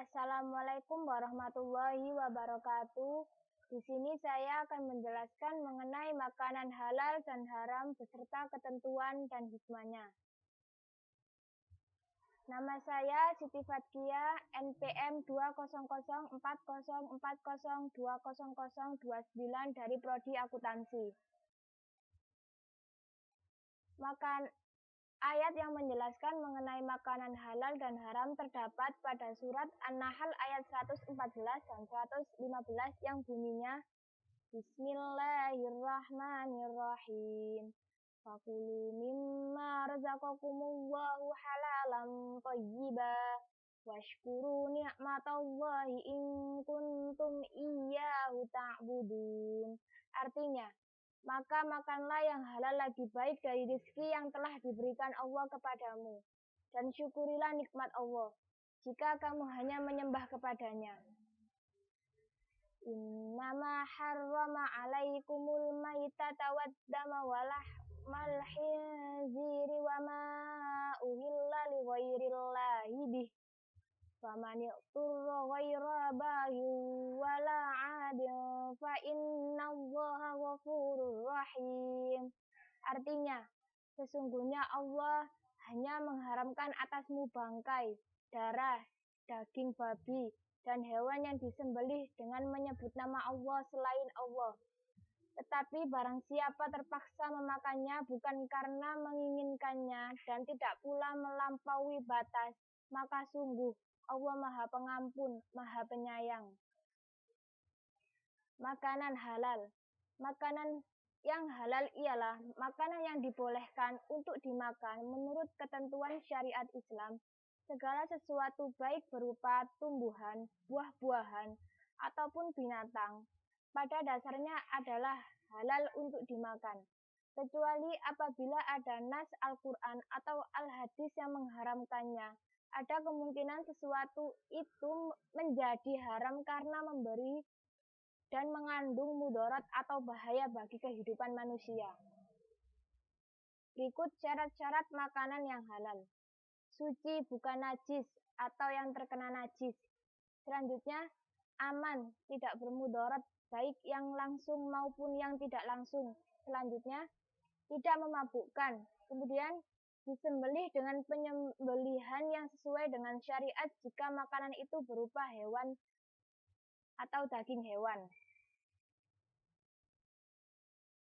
Assalamualaikum warahmatullahi wabarakatuh. Di sini saya akan menjelaskan mengenai makanan halal dan haram beserta ketentuan dan hikmahnya. Nama saya Siti Fatkia, NPM 2004040200029 dari Prodi Akuntansi. Ayat yang menjelaskan mengenai makanan halal dan haram terdapat pada surat An-Nahl ayat 114 dan 115 yang bunyinya Bismillahirrahmanirrahim. Fakulu mimma razaqakumullahu halalan thayyiban washkuru ni'matallahi in kuntum iyyahu ta'budun. Artinya, maka makanlah yang halal lagi baik dari rezeki yang telah diberikan Allah kepadamu, dan syukurilah nikmat Allah, jika kamu hanya menyembah kepadanya. Innama harrama alaikumul maitata waddama walahmal khinziri wama uhilla li ghairillahi bih. Faman yaqturra ghaira baghin wala 'adin fa innallaha ghafurur rahim. Artinya, sesungguhnya Allah hanya mengharamkan atasmu bangkai, darah, daging babi, dan hewan yang disembelih dengan menyebut nama Allah selain Allah. Tetapi barang siapa terpaksa memakannya bukan karena menginginkannya dan tidak pula melampaui batas, maka sungguh Allah Maha Pengampun, Maha Penyayang. Makanan halal. Makanan yang halal ialah makanan yang dibolehkan untuk dimakan menurut ketentuan syariat Islam. Segala sesuatu baik berupa tumbuhan, buah-buahan, ataupun binatang, pada dasarnya adalah halal untuk dimakan. Kecuali apabila ada nas Al-Quran atau Al-Hadis yang mengharamkannya. Ada kemungkinan sesuatu itu menjadi haram karena memberi dan mengandung mudarat atau bahaya bagi kehidupan manusia. Berikut syarat-syarat makanan yang halal. Suci, bukan najis atau yang terkena najis. Selanjutnya, aman, tidak bermudarat baik yang langsung maupun yang tidak langsung. Selanjutnya, tidak memabukkan. Kemudian, disembelih dengan penyembelihan yang sesuai dengan syariat jika makanan itu berupa hewan atau daging hewan.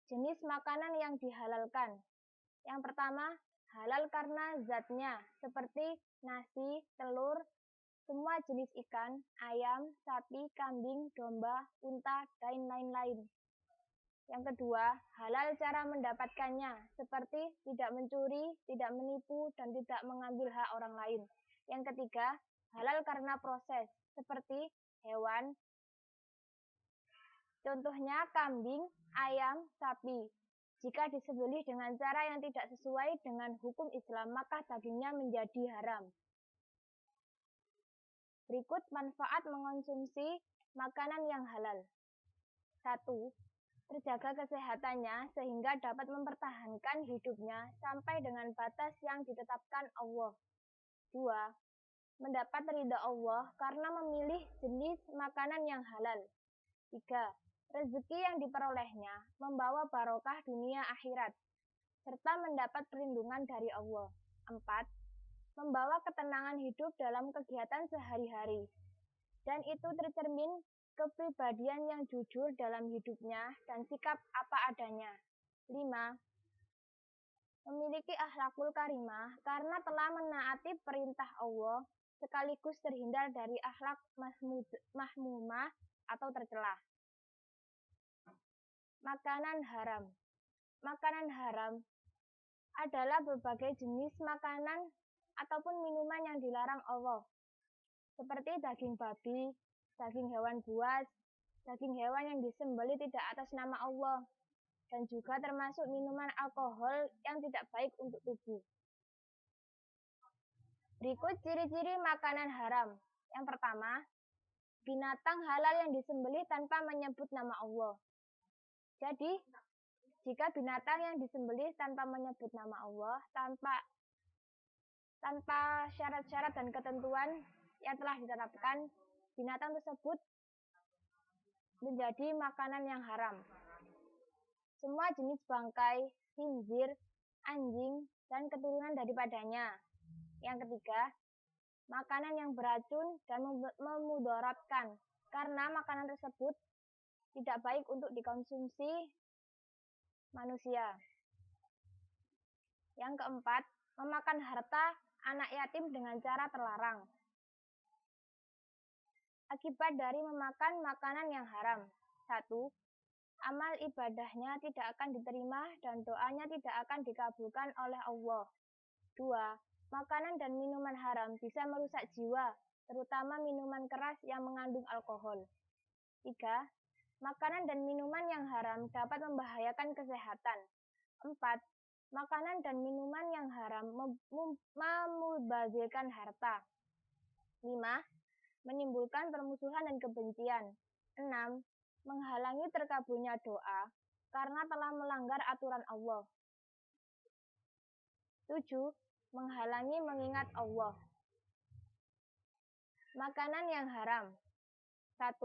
Jenis makanan yang dihalalkan. Yang pertama, halal karena zatnya, seperti nasi, telur, semua jenis ikan, ayam, sapi, kambing, domba, unta, dan lain-lain. Yang kedua, halal cara mendapatkannya, seperti tidak mencuri, tidak menipu, dan tidak mengambil hak orang lain. Yang ketiga, halal karena proses, seperti hewan, contohnya kambing, ayam, sapi. Jika disembelih dengan cara yang tidak sesuai dengan hukum Islam, maka dagingnya menjadi haram. Berikut manfaat mengonsumsi makanan yang halal. 1. Terjaga kesehatannya sehingga dapat mempertahankan hidupnya sampai dengan batas yang ditetapkan Allah. 2. Mendapat ridha Allah karena memilih jenis makanan yang halal. 3. Rezeki yang diperolehnya membawa barokah dunia akhirat, serta mendapat perlindungan dari Allah. 4. Membawa ketenangan hidup dalam kegiatan sehari-hari, dan itu tercermin kepribadian yang jujur dalam hidupnya dan sikap apa adanya. 5. Memiliki akhlakul karimah karena telah menaati perintah Allah sekaligus terhindar dari akhlak mahmumah atau tercela. Makanan haram. Makanan haram adalah berbagai jenis makanan ataupun minuman yang dilarang Allah, seperti daging babi, daging hewan buas, daging hewan yang disembelih tidak atas nama Allah, dan juga termasuk minuman alkohol yang tidak baik untuk tubuh. Berikut ciri-ciri makanan haram. Yang pertama, binatang halal yang disembelih tanpa menyebut nama Allah. Jadi, jika binatang yang disembelih tanpa menyebut nama Allah, tanpa syarat-syarat dan ketentuan, yang telah diterapkan, binatang tersebut menjadi makanan yang haram. Semua jenis bangkai, khinzir, anjing, dan keturunan daripadanya. Yang ketiga, makanan yang beracun dan memudaratkan, karena makanan tersebut tidak baik untuk dikonsumsi manusia. Yang keempat, memakan harta anak yatim dengan cara terlarang. Akibat dari memakan makanan yang haram. 1. Amal ibadahnya tidak akan diterima dan doanya tidak akan dikabulkan oleh Allah. 2. Makanan dan minuman haram bisa merusak jiwa, terutama minuman keras yang mengandung alkohol. 3. Makanan dan minuman yang haram dapat membahayakan kesehatan. 4. Makanan dan minuman yang haram memubazirkan harta. 5. Menimbulkan permusuhan dan kebencian. 6. Menghalangi terkabulnya doa karena telah melanggar aturan Allah. 7. Menghalangi mengingat Allah. Makanan yang haram. 1.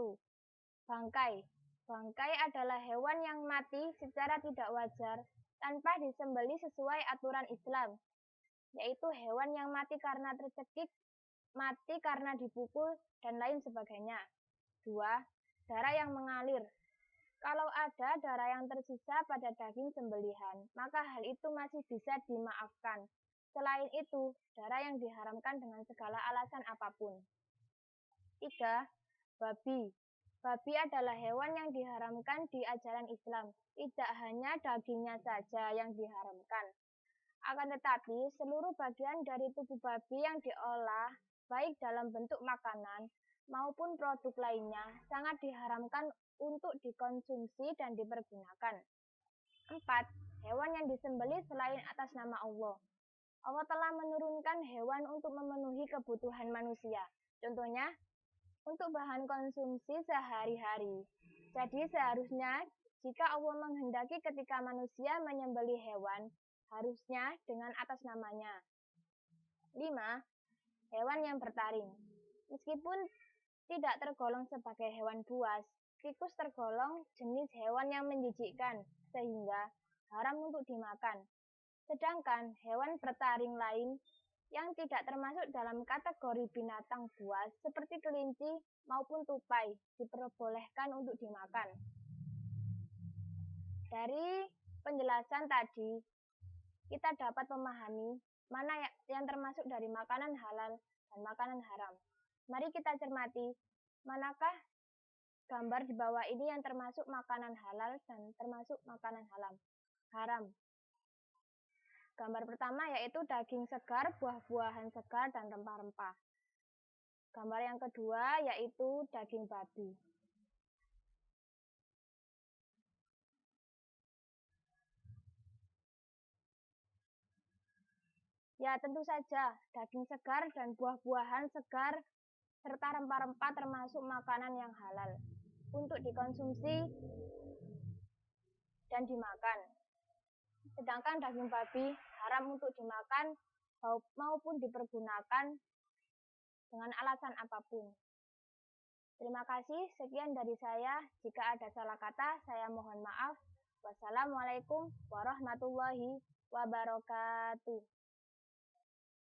Bangkai. Bangkai adalah hewan yang mati secara tidak wajar tanpa disembelih sesuai aturan Islam, yaitu hewan yang mati karena tercekik, mati karena dipukul, dan lain sebagainya. 2. Darah yang mengalir. Kalau ada darah yang tersisa pada daging sembelihan, maka hal itu masih bisa dimaafkan. Selain itu, darah yang diharamkan dengan segala alasan apapun. 3. Babi. Babi adalah hewan yang diharamkan di ajaran Islam. Tidak hanya dagingnya saja yang diharamkan. Akan tetapi, seluruh bagian dari tubuh babi yang diolah, baik dalam bentuk makanan maupun produk lainnya, sangat diharamkan untuk dikonsumsi dan dipergunakan. 4. Hewan yang disembelih selain atas nama Allah. Allah telah menurunkan hewan untuk memenuhi kebutuhan manusia. Contohnya, untuk bahan konsumsi sehari-hari. Jadi seharusnya jika Allah menghendaki ketika manusia menyembelih hewan, harusnya dengan atas namanya. 5. Hewan yang bertaring. Meskipun tidak tergolong sebagai hewan buas, tikus tergolong jenis hewan yang menjijikkan, sehingga haram untuk dimakan. Sedangkan hewan bertaring lain yang tidak termasuk dalam kategori binatang buas seperti kelinci maupun tupai diperbolehkan untuk dimakan. Dari penjelasan tadi, kita dapat memahami mana yang termasuk dari makanan halal dan makanan haram. Mari kita cermati, manakah gambar di bawah ini yang termasuk makanan halal dan termasuk makanan haram. Gambar pertama yaitu daging segar, buah-buahan segar, dan rempah-rempah. Gambar yang kedua yaitu daging babi. Ya, tentu saja daging segar dan buah-buahan segar serta rempah-rempah termasuk makanan yang halal untuk dikonsumsi dan dimakan. Sedangkan daging babi haram untuk dimakan maupun dipergunakan dengan alasan apapun. Terima kasih, sekian dari saya. Jika ada salah kata, saya mohon maaf. Wassalamualaikum warahmatullahi wabarakatuh.